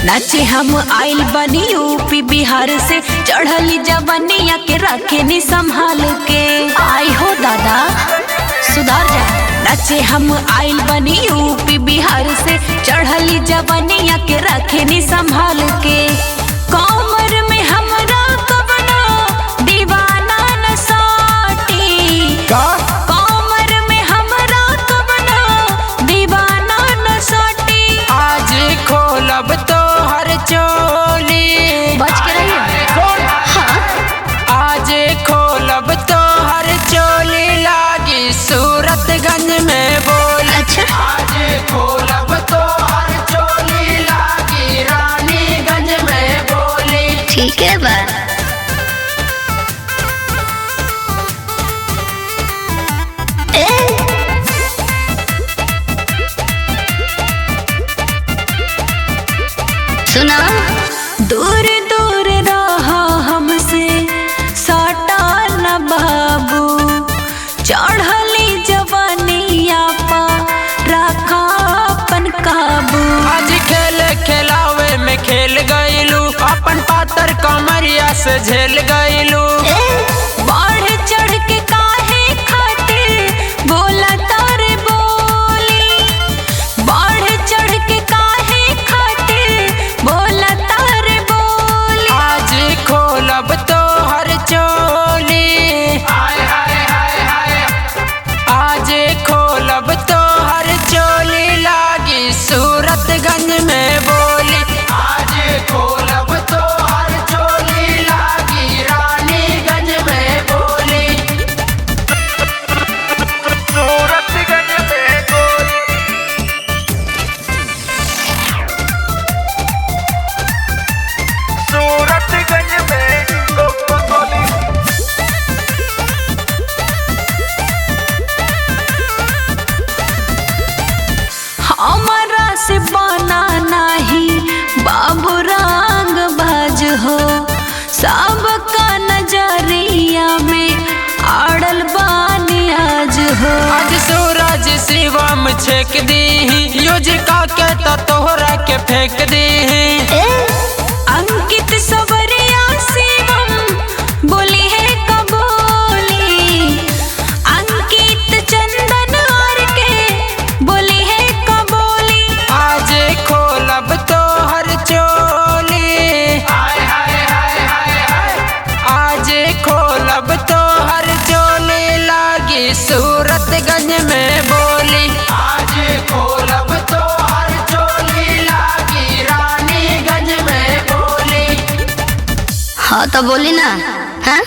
नाचे हम आइल बनी यूपी बिहार से, चढ़ली जवनिया के रखे नी संभाल के। आई हो दादा सुधार जा। नाचे हम आइल बनी यूपी बिहार से, चढ़ली जवनिया के रखे नी संभाल के। कमर में हमरा कवनो दीवाना न साटी, कमर में हमरा कवनो दीवाना न साटी। आज खोलब तो हर चोली, बच के रहिए। हाँ? आज खोलब तो हर चोली, लागी सूरतगंज में बोल। अच्छा आज खोलब तो हर चोली, लागी रानीगंज में बोली। ठीक है बा। सुना दूर दूर रहा हमसे साटा न बाबू, चढ़ली जवानिया पा रखा अपन काबू। आज खेल खिलावे में खेल गईलू, अपन पातर कमरिया से झेल गईलू। बढ़ चढ़ के काहे खातिर बोला तारे बोली, बढ़ चढ़ के काहे खातिर बोला तारे बोली। आज खोलब तो हर चोली, आज खोलब तो हर चोली, लागी सूरतगंज में बोली। आज खोलब तो हर चोली, लागी रानीगंज में बोली। सूरतगंज में बोली। सूरतगंज में बोली। हमारा से बना नहीं बाबू रंग बाज हो, सबका नजरिया में आड़ल बानी आज हो। आज सूरज शिवम छेक दी, युजिका के तो तोहरा के फेंक दी। अंकित सवरिया शिवम बोली है कबोली, अंकित चंदन और के बोली है कबोली। आज खोलब तो हर चोली, आज खोलब तो हर चोली, लागी सूरतगंज में बोली। आज खोलब तो हर चोली, लागी रानीगंज में बोली। हाँ तो बोली ना। हाँ